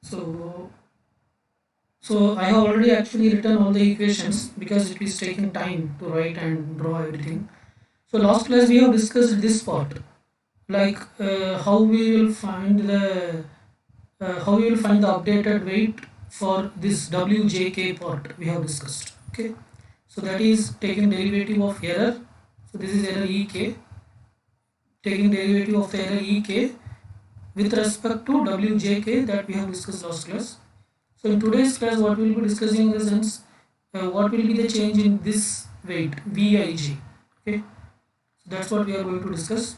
So, so I have already actually written all the equations because it is taking time to write and draw everything. So last class we have discussed this part, like how we will find the updated weight for this WJK part we have discussed. Okay, so that is taking derivative of error. So this is error EK, taking derivative of the error EK with respect to WJK that we have discussed last class. So in today's class, what we will be discussing in the sense, what will be the change in this weight Vij. Okay, so that's what we are going to discuss.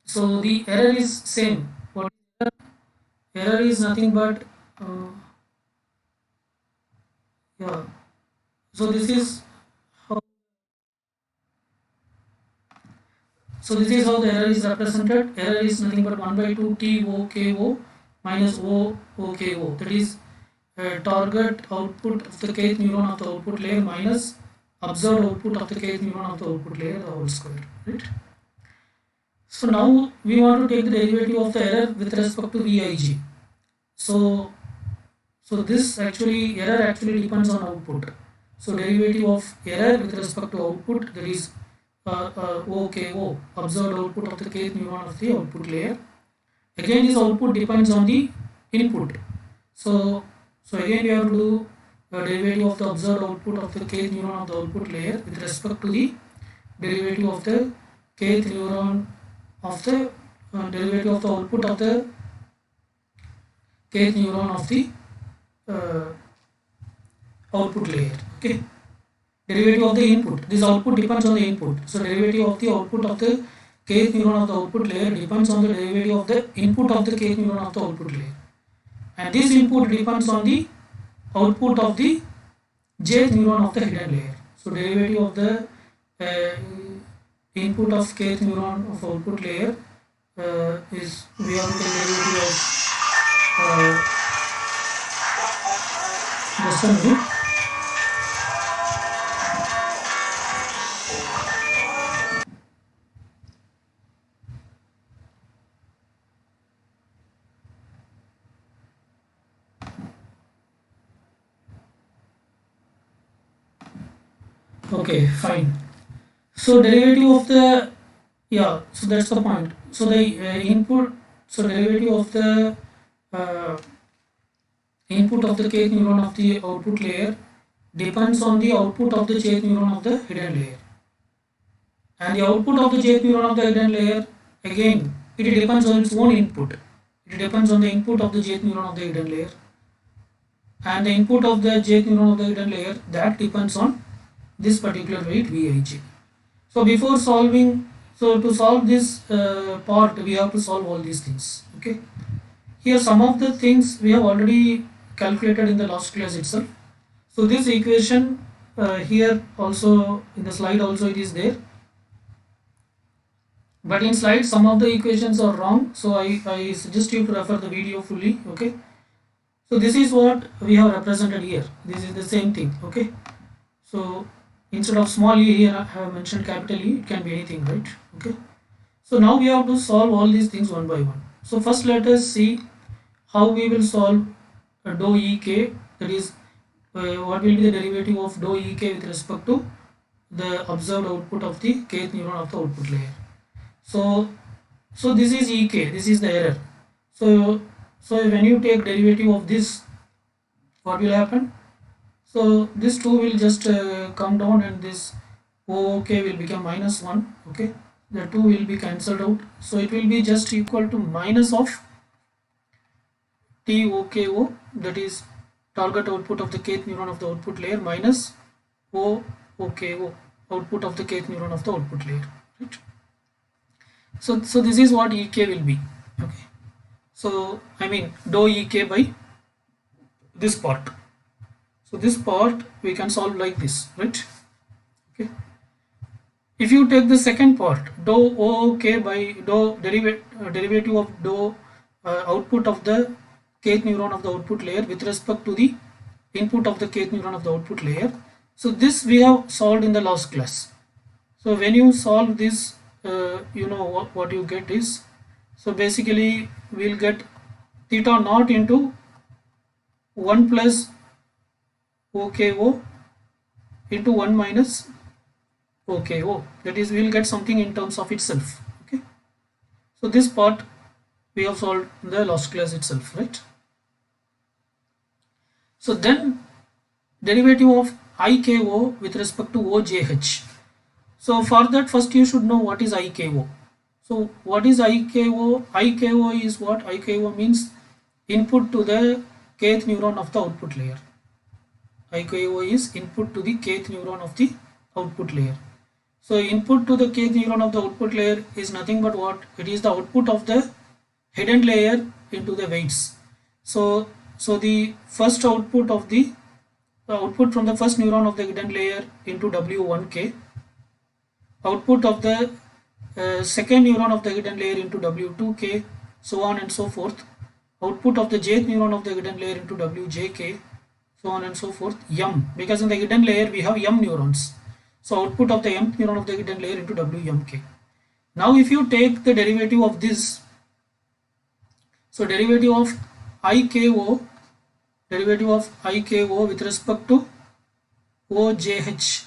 So the error is same. What error is nothing but yeah. So this is how, the error is represented. Error is nothing but 1 by 2 TOKO minus OOKO. That is target output of the kth neuron of the output layer minus observed output of the kth neuron of the output layer, the whole square. Right. So now we want to take the derivative of the error with respect to Vig. So this actually error actually depends on output. So derivative of error with respect to output, that is OKO, observed output of the kth neuron of the output layer. Again, this output depends on the input. So again we have to do the derivative of the observed output of the kth neuron of the output layer with respect to the derivative of the kth neuron of the derivative of the output of the kth neuron of the uh, output layer. Okay, derivative of the input. This output depends on the input. So derivative of the output of the kth neuron of the output layer depends on the derivative of the input of the kth neuron of the output layer, and this input depends on the output of the jth neuron of the hidden layer. So derivative of the input of kth neuron of output layer is we have the derivative of just a minute. Okay, fine. So derivative of the, yeah, so that's the point. So the input, so derivative of the uh, input of the kth neuron of the output layer depends on the output of the jth neuron of the hidden layer, and the output of the jth neuron of the hidden layer, again it depends on its own input. It depends on the input of the jth neuron of the hidden layer, and the input of the jth neuron of the hidden layer, that depends on this particular weight Vig. So before solving, so to solve this part, we have to solve all these things. Okay. Here some of the things we have already calculated in the last class itself. So this equation here also in the slide also it is there. But in slide some of the equations are wrong. So I suggest you to refer the video fully. Okay. So this is what we have represented here. This is the same thing. Okay. So instead of small e here I have mentioned capital E, it can be anything, right? Okay. So now we have to solve all these things one by one. So first let us see how we will solve dou ek, that is what will be the derivative of dou ek with respect to the observed output of the kth neuron of the output layer. So this is ek, this is the error. So when you take derivative of this, what will happen? So this 2 will just come down, and this OK will become minus 1. Okay, the 2 will be cancelled out, so it will be just equal to minus of TOKO, that is target output of the kth neuron of the output layer, minus OOKO, output of the kth neuron of the output layer. Right? So this is what EK will be. Okay, so I mean dou EK by this part. So this part we can solve like this, right? Okay. If you take the second part, dou OK by dou derivative of dou output of the kth neuron of the output layer with respect to the input of the kth neuron of the output layer. So this we have solved in the last class. So when you solve this, you know what you get is So basically we'll get theta naught into 1 plus OKO into 1 minus OKO. That is, we'll get something in terms of itself. Okay. So this part we have solved in the last class itself, right? So then derivative of IKO with respect to OJH. So for that, first you should know what is IKO. So what is IKO? IKO is what? IKO means input to the kth neuron of the output layer. IKO is input to the kth neuron of the output layer. So input to the kth neuron of the output layer is nothing but what? It is the output of the hidden layer into the weights. So the first output of the output from the first neuron of the hidden layer into W1K, output of the second neuron of the hidden layer into W2K, so on and so forth, output of the jth neuron of the hidden layer into WJK, so on and so forth, M, because in the hidden layer we have M neurons. So output of the mth neuron of the hidden layer into WMK. Now if you take the derivative of this, so derivative of IKO with respect to OJH.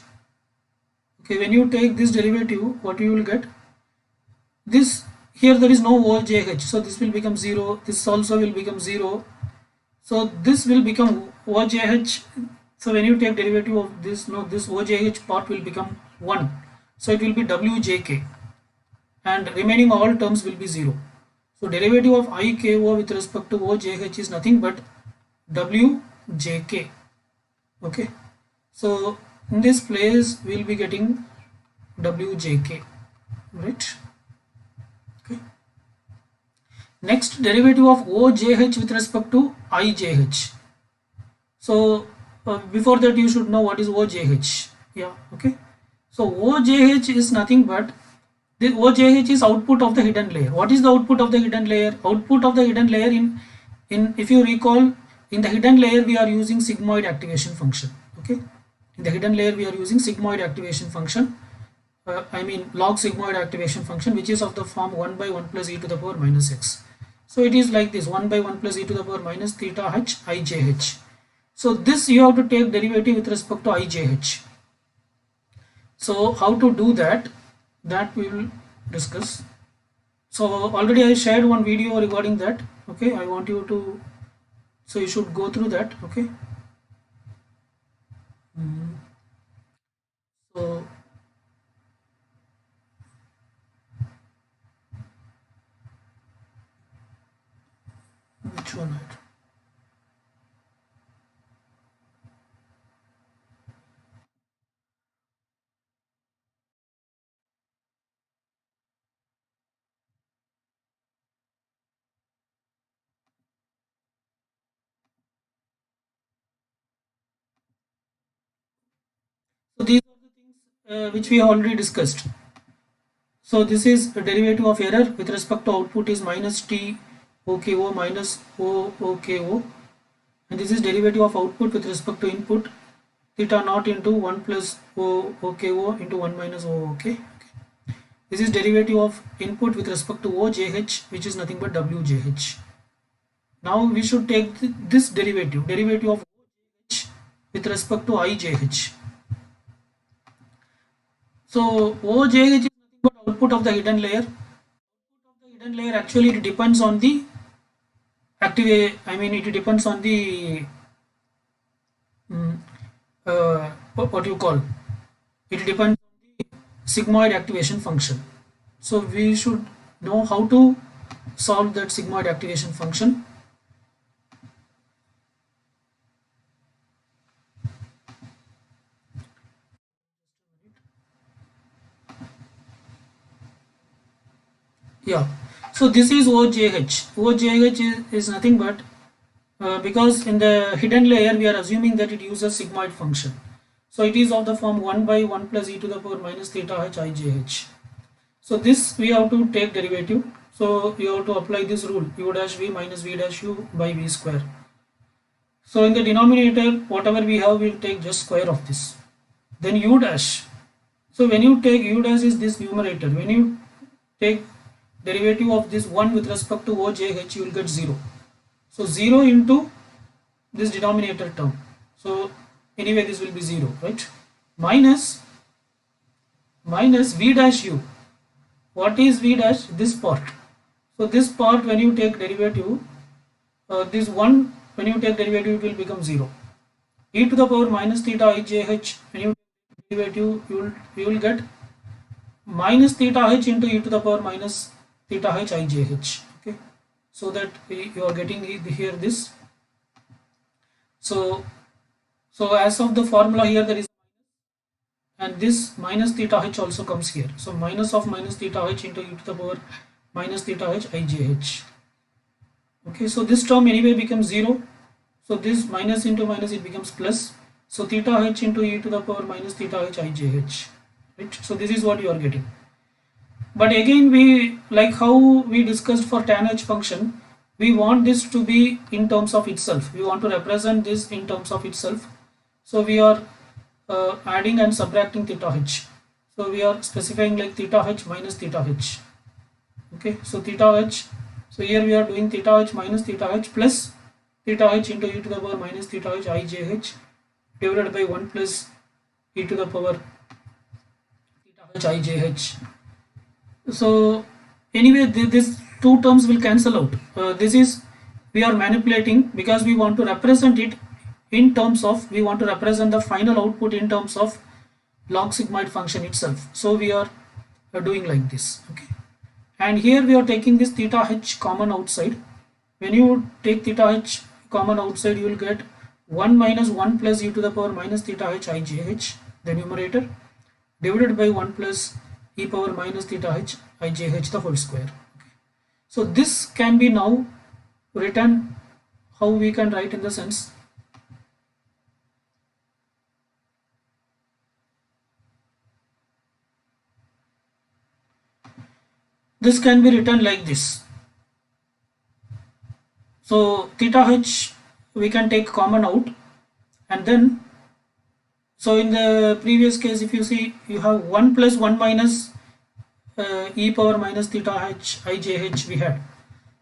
Okay, when you take this derivative, what you will get? This here there is no OJH, so this will become 0. This also will become 0. So this will become OJH. So when you take derivative of this, no, this OJH part will become 1. So it will be WJK, and remaining all terms will be 0. So derivative of IKO with respect to OJH is nothing but WJK. Okay. So in this place we will be getting WJK, right? Okay. Next, derivative of OJH with respect to IJH. So before that you should know what is OJH. Yeah. Okay. So OJH is nothing but the OJH is output of the hidden layer. What is the output of the hidden layer? Output of the hidden layer in if you recall, in the hidden layer we are using sigmoid activation function. Okay. In the hidden layer we are using sigmoid activation function. I mean log sigmoid activation function, which is of the form 1 by 1 plus e to the power minus x. So it is like this, 1 by 1 plus e to the power minus theta h ijh. So this you have to take derivative with respect to ijh. So how to do that we will discuss. So already I shared one video regarding that. Okay, I want you to, so you should go through that. Okay. So which one? So these are the things which we have already discussed. So this is a derivative of error with respect to output is minus t OKO minus O OKO, and this is derivative of output with respect to input theta naught into 1 plus O OKO into 1 minus O OK. This is derivative of input with respect to OJH, which is nothing but WJH. Now we should take this derivative of OJH with respect to IJH. So OJH is nothing but output of the hidden layer. Output of the hidden layer actually it depends on the it depends on the what you call, it depends on the sigmoid activation function. So we should know how to solve that sigmoid activation function. Yeah, so this is OJH. OJH is nothing but because in the hidden layer we are assuming that it uses sigmoid function. So it is of the form 1 by 1 plus e to the power minus theta h ijh. So this we have to take derivative. So you have to apply this rule, u dash v minus v dash u by v square. So in the denominator, whatever we have, we'll take just square of this. Then u dash. So when you take u dash is this numerator. When you take derivative of this 1 with respect to OJH, you will get 0. So 0 into this denominator term. So anyway this will be 0, right? Minus V dash u. What is V dash? This part. So this part, when you take derivative, this 1, when you take derivative, it will become 0. E to the power minus theta ijh, when you take derivative, you will get minus theta h into e to the power minus theta h ijh. Okay, so that you are getting here this. So as of the formula here, there is, and this minus theta h also comes here. So minus of minus theta h into e to the power minus theta h ijh. Okay, so this term anyway becomes 0. So this minus into minus, it becomes plus. So theta h into e to the power minus theta h ijh. Right? So this is what you are getting. But again, we, like how we discussed for tan h function, we want this to be in terms of itself. We want to represent this in terms of itself. So we are adding and subtracting theta h. So we are specifying like theta h minus theta h. Okay, so theta h. So here we are doing theta h minus theta h plus theta h into e to the power minus theta h ijh divided by 1 plus e to the power theta h ijh. So anyway, these two terms will cancel out. This is, we are manipulating because we want to represent it in terms of, we want to represent the final output in terms of log sigmoid function itself. So we are doing like this. Okay, and here we are taking this theta h common outside. When you take theta h common outside, you will get 1 minus 1 plus e to the power minus theta h ijh, the numerator, divided by 1 plus e power minus theta h ijh the whole square. Okay. So this can be now written, how we can write in the sense, this can be written like this. So theta h we can take common out, and then, so in the previous case, if you see, you have 1 plus 1 minus e power minus theta h ijh we had.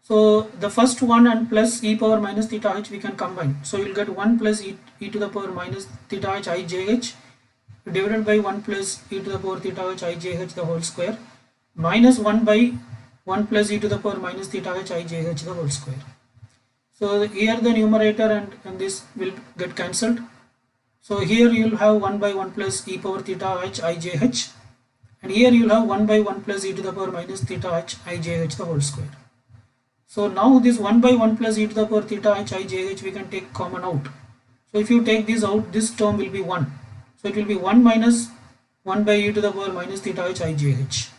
So the first one and plus e power minus theta h we can combine. So you will get 1 plus e to the power minus theta h ijh divided by 1 plus e to the power theta h ijh the whole square minus 1 by 1 plus e to the power minus theta h ijh the whole square. So here the numerator and this will get cancelled. So here you will have 1 by 1 plus e power theta h ijh, and here you will have 1 by 1 plus e to the power minus theta h ijh the whole square. So now this 1 by 1 plus e to the power theta h ijh we can take common out. So if you take this out, this term will be 1. So it will be 1 minus 1 by e to the power minus theta h ijh.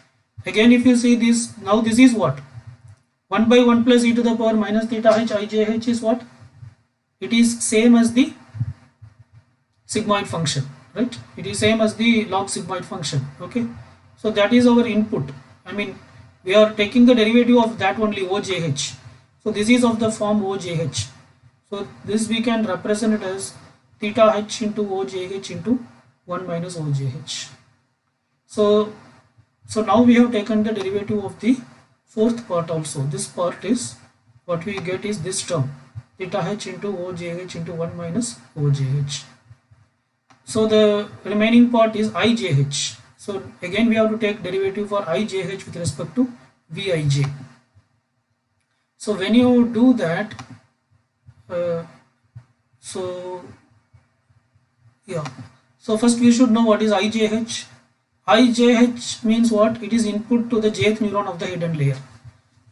Again, if you see this, now this is what? 1 by 1 plus e to the power minus theta h ijh is what? It is same as the sigmoid function, right? It is same as the log sigmoid function. Okay, so that is our input. I mean, we are taking the derivative of that only, OJH. So this is of the form OJH. So this we can represent it as theta h into OJH into 1 minus OJH. So now we have taken the derivative of the fourth part also. This part is, what we get is this term, theta h into OJH into 1 minus OJH. So the remaining part is IJH. So again we have to take derivative for IJH with respect to Vij. So when you do that, so first we should know what is IJH. IJH means what? It is input to the jth neuron of the hidden layer.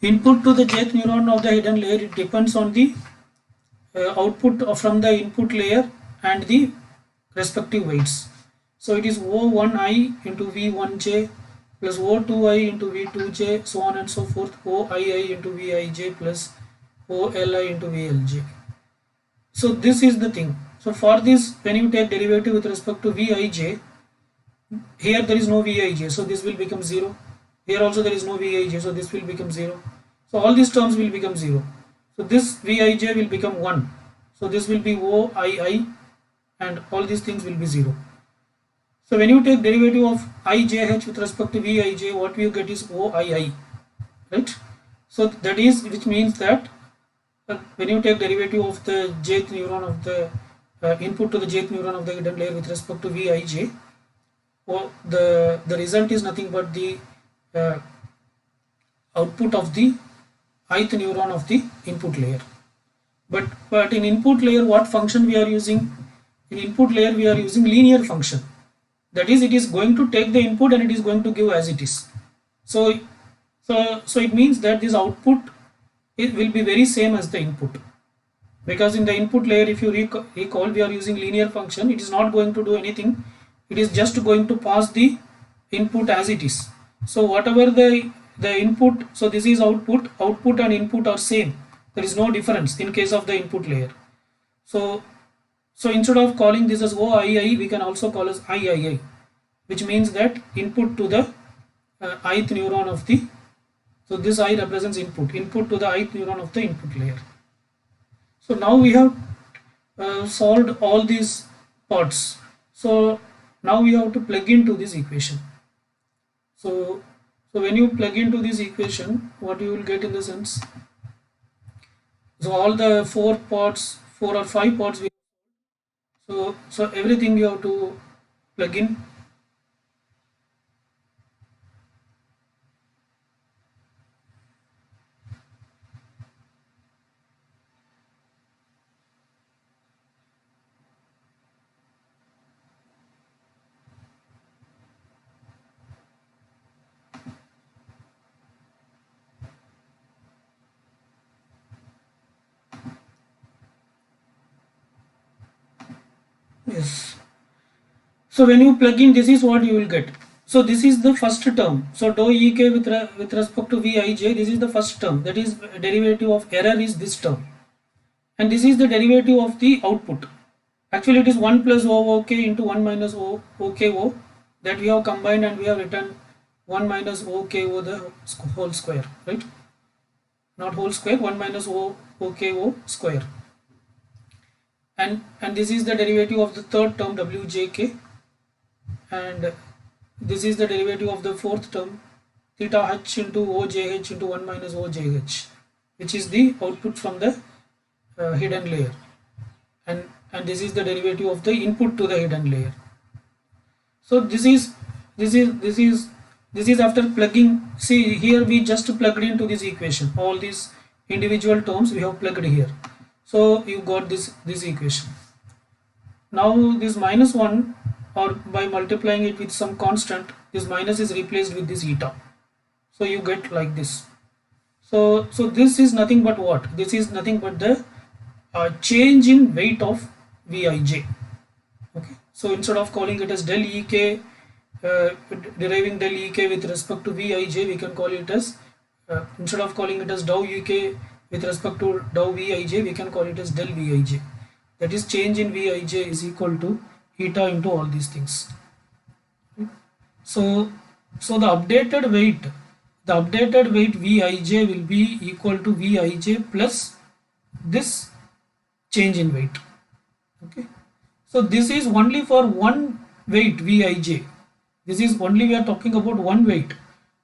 Input to the jth neuron of the hidden layer, it depends on the output from the input layer and the respective weights. So it is O1i into V1j plus O2i into V2j, so on and so forth, OII into Vij plus OLI into VLJ. So this is the thing. So for this, when you take derivative with respect to Vij, here there is no Vij, so this will become 0. Here also there is no Vij, so this will become 0. So all these terms will become 0. So this Vij will become 1. So this will be OII, and all these things will be 0. So when you take derivative of IJH with respect to Vij, what you get is OII. right? So that is, which means that when you take derivative of the jth neuron of the input to the jth neuron of the hidden layer with respect to Vij, or the result is nothing but the uh, output of the ith neuron of the input layer. But in input layer, what function we are using? In input layer, we are using linear function. That is, it is going to take the input and it is going to give as it is. So it means that this output, it will be very same as the input, because in the input layer, if you recall, we are using linear function. It is not going to do anything. It is just going to pass the input as it is. So whatever the input, so this is output and input are same. There is no difference in case of the input layer. So so instead of calling this as OII, we can also call as III, which means that input to the ith neuron of the, so this I represents input to the ith neuron of the input layer. So now we have solved all these parts. So now we have to plug into this equation. So when you plug into this equation, what you will get in the sense, so all the four or five parts, so everything you have to plug in. Yes. So when you plug in, this is what you will get. So this is the first term. So dou ek with respect to Vij, this is the first term. That is, derivative of error is this term, and this is the derivative of the output. Actually, it is 1 plus OK into 1 minus OKO, that we have combined, and we have written 1 minus OKO the whole square, right? Not whole square, 1 minus OKO square. And this is the derivative of the third term Wjk, and this is the derivative of the fourth term theta h into OJH into 1 minus OJH, which is the output from the hidden layer, and this is the derivative of the input to the hidden layer. So this is after plugging. See here, we just plugged into this equation all these individual terms we have plugged here. So you got this equation. Now this minus 1, or by multiplying it with some constant, this minus is replaced with this eta. So you get like this. So this is nothing but what? This is nothing but the change in weight of Vij. Okay. So instead of calling it as del Ek, deriving del Ek with respect to Vij, we can call it as, instead of calling it as dou Ek with respect to dou Vij, we can call it as del Vij. That is, change in Vij is equal to eta into all these things. So the updated weight Vij will be equal to Vij plus this change in weight. Okay. So this is only for one weight Vij. This is only, we are talking about one weight,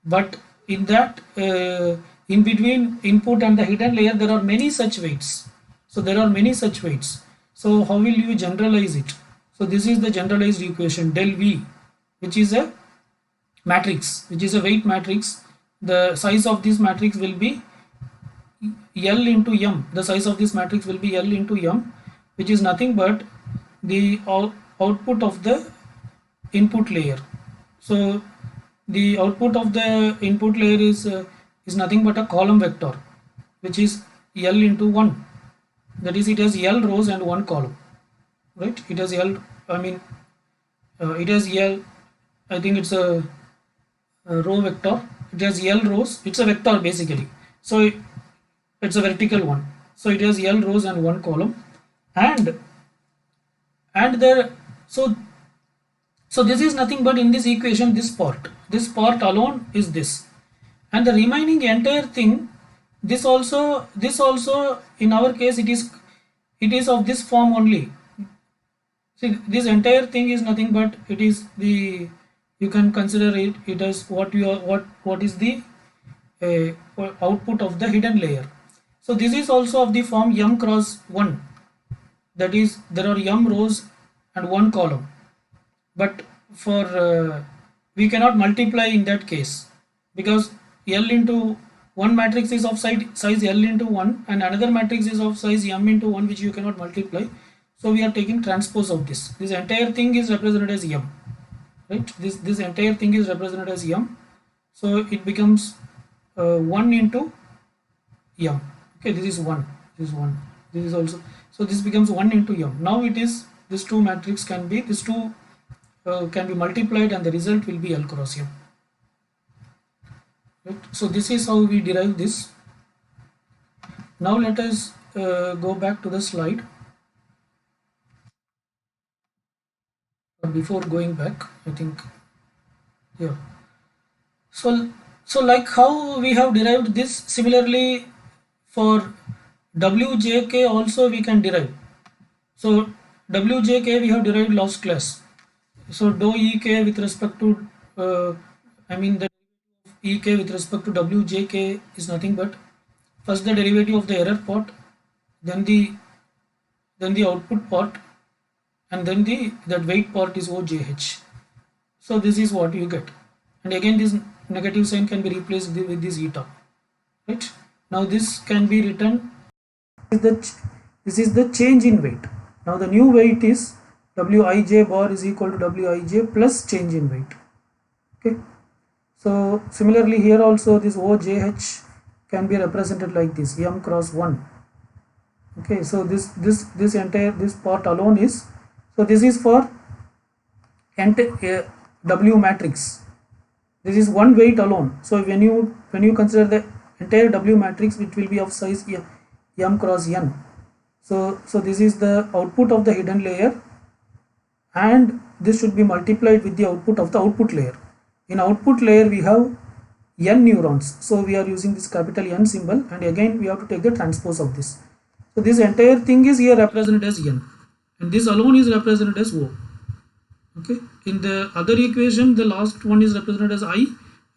but in that in between input and the hidden layer, there are many such weights. So there are many such weights. So how will you generalize it? So this is the generalized equation del V, which is a matrix, which is a weight matrix. The size of this matrix will be L into M. The size of this matrix will be L into M, which is nothing but the output of the input layer. So the output of the input layer is nothing but a column vector, which is L into 1. That is, it has L rows and 1 column, right? It has L, I mean, it has L, I think it's a row vector. It has L rows. It's a vector basically. So it's a vertical one. So it has L rows and 1 column, and there, so this is nothing but, in this equation, this part alone is this, and the remaining entire thing, this also in our case, it is of this form only. See, this entire thing is nothing but, it is the, you can consider it as what is the output of the hidden layer. So this is also of the form m cross 1, that is there are m rows and one column, but for we cannot multiply in that case, because L into one matrix is of size L into 1 and another matrix is of size m into 1, which you cannot multiply. So we are taking transpose of this entire thing is represented as m, right? This entire thing is represented as m, so it becomes 1 into m. Okay, this is 1, this is 1, this is also, so this becomes 1 into m. Now it is, this two matrix can be, this two can be multiplied and the result will be L cross m, right? So this is how we derive this. Now let us go back to the slide. But before going back, I think, yeah, so like how we have derived this, similarly for wjk also we can derive. So wjk we have derived last class. So dou ek with respect to I mean the ek with respect to wjk is nothing but first the derivative of the error part, then the output part, and then that weight part is ojh. So this is what you get, and again this negative sign can be replaced with this eta, right? Now this can be written, this is the change in weight. Now the new weight is wij bar is equal to wij plus change in weight. Okay, so similarly here also this ojh can be represented like this, m cross 1. Okay, so this entire, this part alone is, so this is for W matrix. This is one weight alone. So when you consider the entire W matrix, which will be of size m cross n. So this is the output of the hidden layer, and this should be multiplied with the output of the output layer. In output layer we have n neurons, so we are using this capital N symbol, and again we have to take the transpose of this. So this entire thing is here represented as n, and this alone is represented as O. Okay, in the other equation the last one is represented as I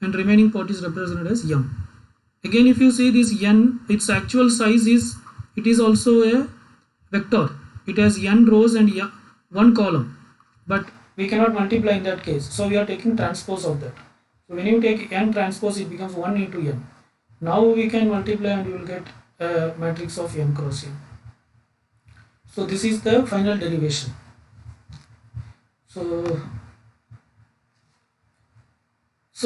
and remaining part is represented as m. Again if you see this n, its actual size is, it is also a vector, it has n rows and one column, but we cannot multiply in that case, so we are taking transpose of that. So when you take n transpose, it becomes 1 into n. Now we can multiply and you will get a matrix of m cross n. So this is the final derivation. So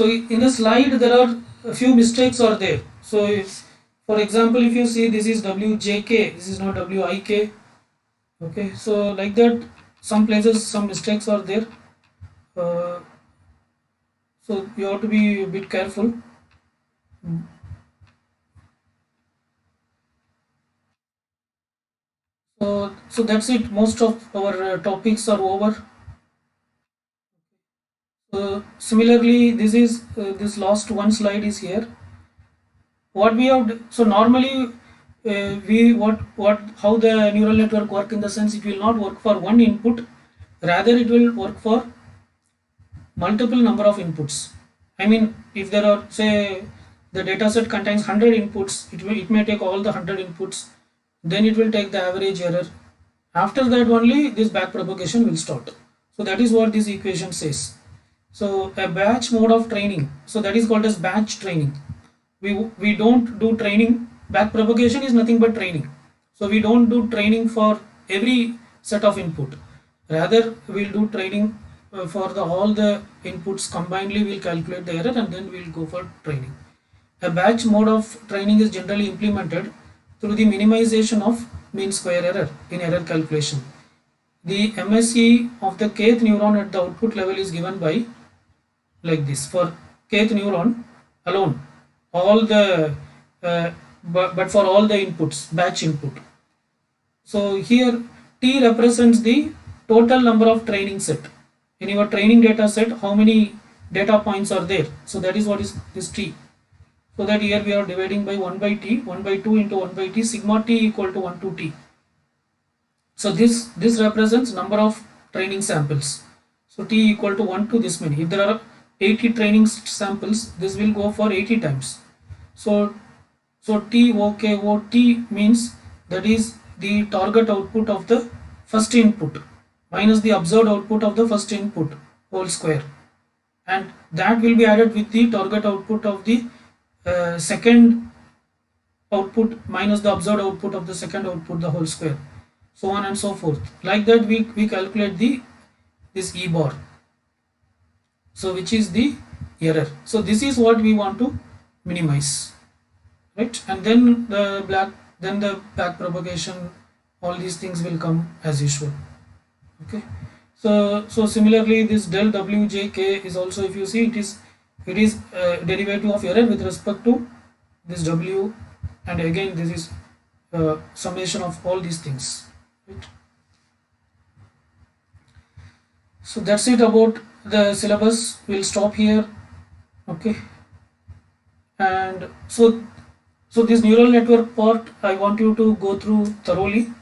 in the slide there are a few mistakes are there. So if, for example, if you see this is wjk, this is not wik. Okay, so like that some places some mistakes are there. So you have to be a bit careful. So that's it. Most of our topics are over. Similarly, this is this last one slide is here. What we have, so normally how the neural network work, in the sense it will not work for one input, rather it will work for multiple number of inputs. I mean, if there are, say the data set contains 100 inputs, it may take all the 100 inputs, then it will take the average error. After that only this back propagation will start. So that is what this equation says. So a batch mode of training, so that is called as batch training. We don't do training, back propagation is nothing but training. So we don't do training for every set of input, rather we'll do training for all the inputs combinedly. We'll calculate the error and then we'll go for training. A batch mode of training is generally implemented through the minimization of mean square error in error calculation. The MSE of the kth neuron at the output level is given by like this. For kth neuron alone, all the but for all the inputs, batch input. So here T represents the total number of training set. In your training data set, how many data points are there? So that is what is this T. So that here we are dividing by 1 by T, 1 by 2 into 1 by T, sigma T equal to 1 to T. So this represents number of training samples. So T equal to 1 to this many. If there are 80 training samples, this will go for 80 times. So TOKO, T means that is the target output of the first input minus the observed output of the first input whole square, and that will be added with the target output of the second output minus the observed output of the second output the whole square, so on and so forth. Like that we calculate this E bar, so which is the error. So this is what we want to minimize, right? And then the back propagation, all these things will come as usual. Okay, so similarly this del wjk is also, if you see, it is derivative of error with respect to this w, and again this is summation of all these things, right? So that's it about the syllabus. We'll stop here. Okay, and so this neural network part I want you to go through thoroughly.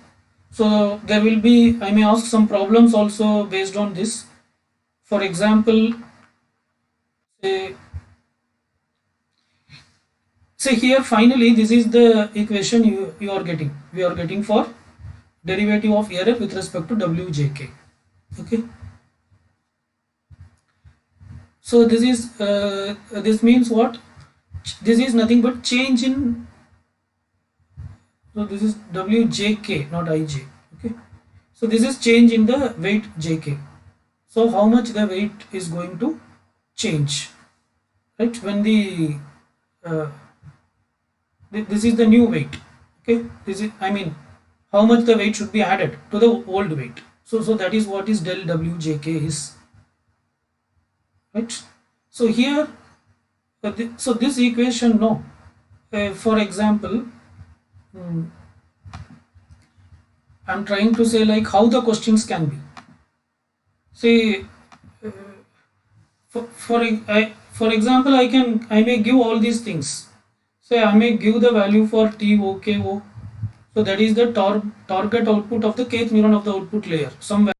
So there will be, I may ask some problems also based on this. For example, say here finally this is the equation you are getting, we are getting for derivative of error with respect to wjk. Okay, so this is this means what? This is nothing but change in, so this is wjk, not ij. Okay, so this is change in the weight jk. So how much the weight is going to change, right? When the this is the new weight. Okay, this is, I mean, how much the weight should be added to the old weight. So that is what is del wjk is, right? So here so this equation, no, for example, I'm trying to say like how the questions can be. Say for example, I may give all these things. Say I may give the value for TOKO, so that is the target output of the kth neuron of the output layer, some